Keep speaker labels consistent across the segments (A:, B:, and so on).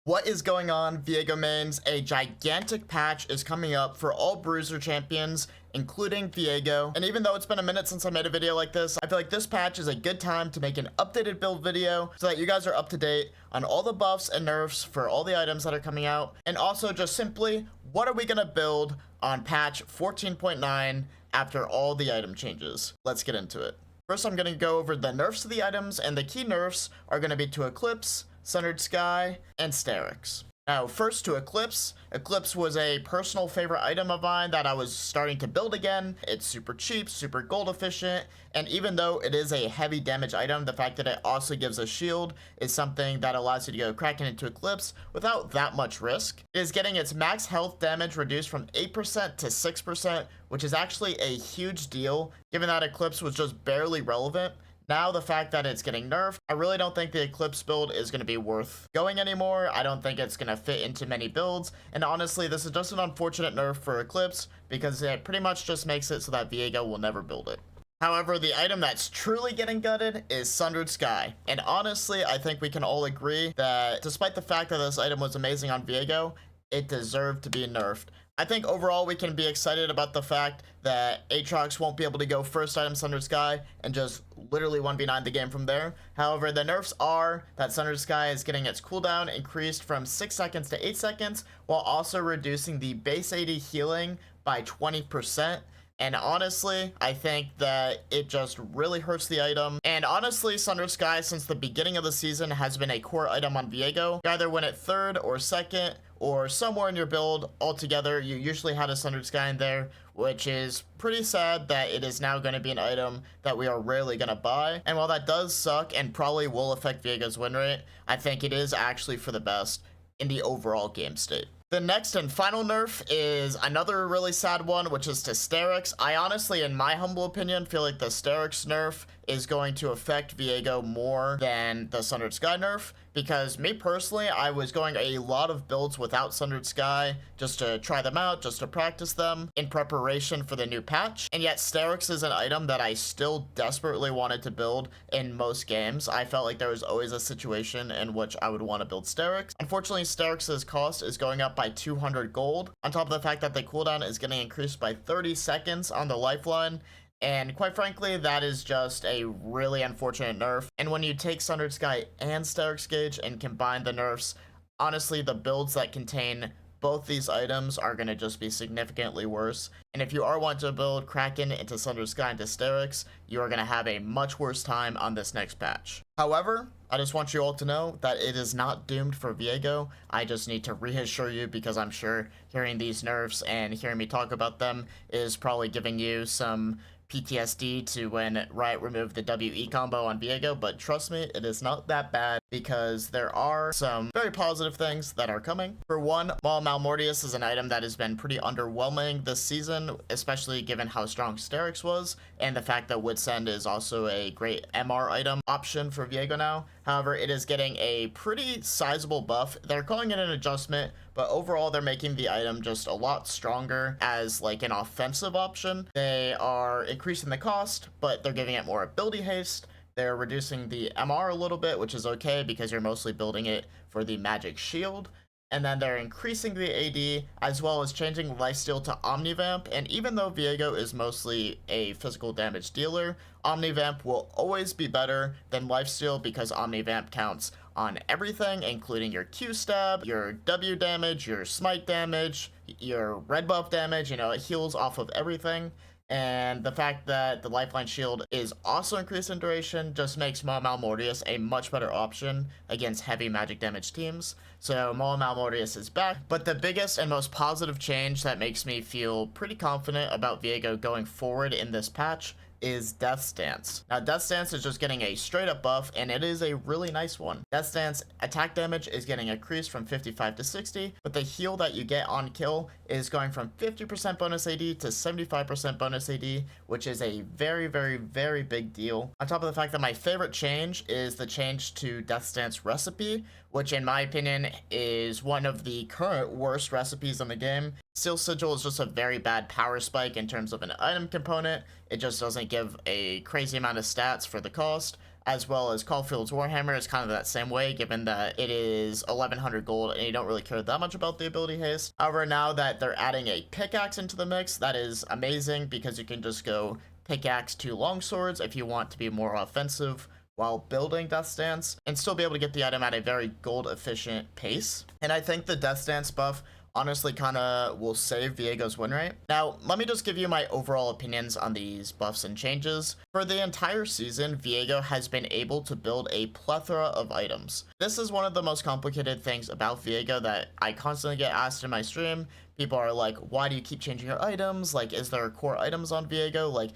A: What is going on, Viego mains? A gigantic patch is coming up for all bruiser champions, including Viego. And even though it's been a minute since I made a video like this, I feel like this patch is a good time to make an updated build video so that you guys are up to date on all the buffs and nerfs for all the items that are coming out. And also just simply, what are we going to build on patch 14.9 after all the item changes? Let's get into it. First, I'm going to go over the nerfs to the items, and the key nerfs are going to be to Eclipse, Sundered Sky, and Sterix. Now, first to Eclipse. Eclipse was a personal favorite item of mine that I was starting to build again. It's super cheap, super gold efficient, and even though it is a heavy damage item, the fact that it also gives a shield is something that allows you to go cracking into Eclipse without that much risk. It is getting its max health damage reduced from 8% to 6%, which is actually a huge deal, given that Eclipse was just barely relevant. Now, the fact that it's getting nerfed, I really don't think the Eclipse build is going to be worth going anymore. I don't think it's going to fit into many builds. And honestly, this is just an unfortunate nerf for Eclipse because it pretty much just makes it so that Viego will never build it. However, the item that's truly getting gutted is Sundered Sky. And honestly, I think we can all agree that despite the fact that this item was amazing on Viego, it deserved to be nerfed. I think overall we can be excited about the fact that Aatrox won't be able to go first item Sundered Sky and just literally 1v9 the game from there. However, the nerfs are that Sundered Sky is getting its cooldown increased from 6 seconds to 8 seconds, while also reducing the base AD healing by 20%. And honestly, I think that it just really hurts the item. And honestly, Sundered Sky since the beginning of the season has been a core item on Viego. You either win it third or second, or somewhere in your build altogether, you usually had a Sundered Sky in there, which is pretty sad that it is now going to be an item that we are rarely going to buy. And while that does suck and probably will affect Viego's win rate, I think it is actually for the best in the overall game state. The next and final nerf is another really sad one, which is to Sterix. I honestly, in my humble opinion, feel like the Sterix nerf is going to affect Viego more than the Sundered Sky nerf, because me personally, I was going a lot of builds without Sundered Sky just to try them out, just to practice them in preparation for the new patch. And yet Sterix is an item that I still desperately wanted to build in most games. I felt like there was always a situation in which I would want to build Sterix. Unfortunately, Sterix's cost is going up by 200 gold, on top of the fact that the cooldown is getting increased by 30 seconds on the lifeline. And quite frankly, that is just a really unfortunate nerf. And when you take Sundered Sky and Sterix Gauge and combine the nerfs, honestly, the builds that contain both these items are going to just be significantly worse. And if you are wanting to build Kraken into Sundered Sky into Sterix, you are going to have a much worse time on this next patch. However, I just want you all to know that it is not doomed for Viego. I just need to reassure you because I'm sure hearing these nerfs and hearing me talk about them is probably giving you some PTSD to when Riot removed the WE combo on Viego, but trust me, it is not that bad because there are some very positive things that are coming. For one, Maul Malmortius is an item that has been pretty underwhelming this season, especially given how strong Sterix was, and the fact that Witsend is also a great MR item option for Viego now. However, it is getting a pretty sizable buff. They're calling it an adjustment, but overall they're making the item just a lot stronger as like an offensive option. They are increasing the cost, but they're giving it more ability haste. They're reducing the MR a little bit, which is okay because you're mostly building it for the magic shield. And then they're increasing the AD as well as changing lifesteal to Omnivamp. And even though Viego is mostly a physical damage dealer, Omnivamp will always be better than lifesteal because Omnivamp counts on everything, including your Q stab, your W damage, your smite damage, your red buff damage. You know, it heals off of everything. And the fact that the lifeline shield is also increased in duration just makes Maul Malmortius a much better option against heavy magic damage teams. So Maul Malmortius is back, but the biggest and most positive change that makes me feel pretty confident about Viego going forward in this patch is Death Stance. Now, Death Stance is just getting a straight up buff, and it is a really nice one. Death Stance attack damage is getting increased from 55 to 60, but the heal that you get on kill is going from 50% bonus AD to 75% bonus AD, which is a very, very, very big deal. On top of the fact that my favorite change is the change to Death Stance recipe, which in my opinion is one of the current worst recipes in the game. Seal Sigil is just a very bad power spike in terms of an item component. It just doesn't give a crazy amount of stats for the cost. as well as Caulfield's Warhammer is kind of that same way, given that it is 1100 gold and you don't really care that much about the ability haste. However, now that they're adding a pickaxe into the mix, that is amazing because you can just go pickaxe to longswords if you want to be more offensive while building Death Stance and still be able to get the item at a very gold efficient pace. And I think the Death Stance buff honestly kind of will save Viego's win rate. Now, let me just give you my overall opinions on these buffs and changes. For the entire season, Viego has been able to build a plethora of items. This is one of the most complicated things about Viego that I constantly get asked in my stream. People are like, why do you keep changing your items? Like, is there core items on Viego? Like,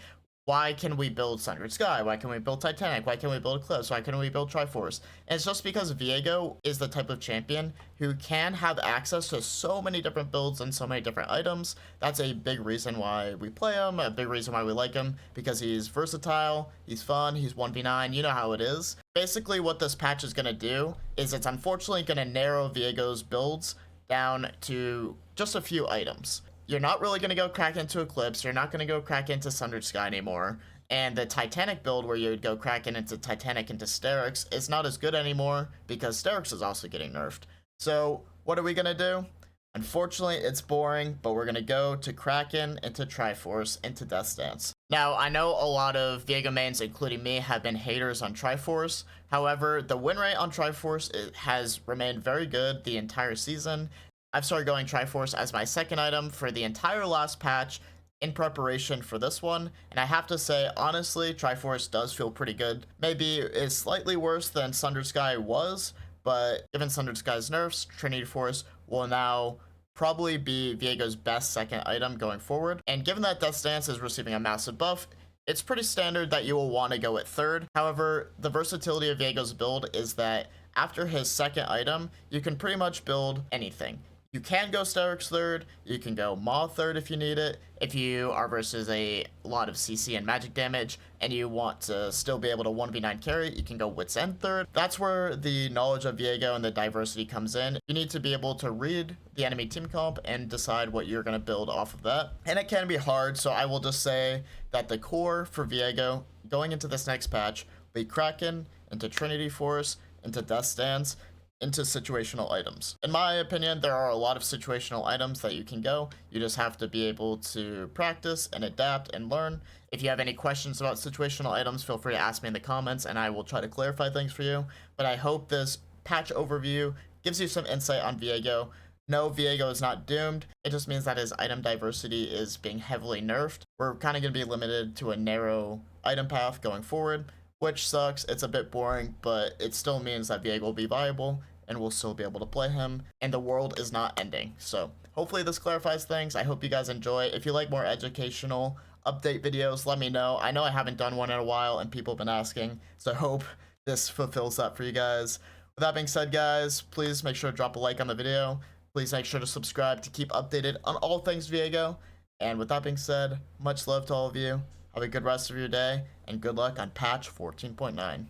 A: why can we build Sundered Sky? Why can we build Titanic? Why can we build Eclipse? Why can we build Triforce? And it's just because Viego is the type of champion who can have access to so many different builds and so many different items. That's a big reason why we play him, a big reason why we like him, because he's versatile, he's fun, he's 1v9, you know how it is. Basically what this patch is going to do is it's unfortunately going to narrow Viego's builds down to just a few items. You're not really going to go crack into Eclipse, you're not going to go crack into Sundered Sky anymore, and the Titanic build where you would go cracking into Titanic into Sterix is not as good anymore because Sterix is also getting nerfed. So what are we going to do? Unfortunately, it's boring, but we're going to go to Kraken, into Triforce, into Death Stance. Now, I know a lot of Viego mains, including me, have been haters on Triforce. However, the win rate on Triforce has remained very good the entire season. I've started going Triforce as my second item for the entire last patch in preparation for this one, and I have to say, honestly, Triforce does feel pretty good. Maybe it's slightly worse than Sundered Sky was, but given Sundered Sky's nerfs, Trinity Force will now probably be Viego's best second item going forward. And given that Death Stance is receiving a massive buff, it's pretty standard that you will want to go at third. However, the versatility of Viego's build is that after his second item, you can pretty much build anything. You can go Sterix third, you can go Maw third if you need it, if you are versus a lot of CC and magic damage, and you want to still be able to 1v9 carry, you can go Wit's End third. That's where the knowledge of Viego and the diversity comes in. You need to be able to read the enemy team comp and decide what you're going to build off of that. And it can be hard, so I will just say that the core for Viego going into this next patch will be Kraken, into Trinity Force, into Death Stance, into situational items. In my opinion, there are a lot of situational items that you can go. You just have to be able to practice and adapt and learn. If you have any questions about situational items, feel free to ask me in the comments and I will try to clarify things for you. But I hope this patch overview gives you some insight on Viego. No, Viego is not doomed. It just means that his item diversity is being heavily nerfed. We're kind of going to be limited to a narrow item path going forward, which sucks. It's a bit boring, but it still means that Viego will be viable and we'll still be able to play him, and the world is not ending. So hopefully this clarifies things. I hope you guys enjoy. If you like more educational update videos, let me know. I know I haven't done one in a while and people have been asking, so I hope this fulfills that for you guys. With that being said, guys, please make sure to drop a like on the video. Please make sure to subscribe to keep updated on all things Viego. And with that being said, much love to all of you. Have a good rest of your day, and good luck on patch 14.9.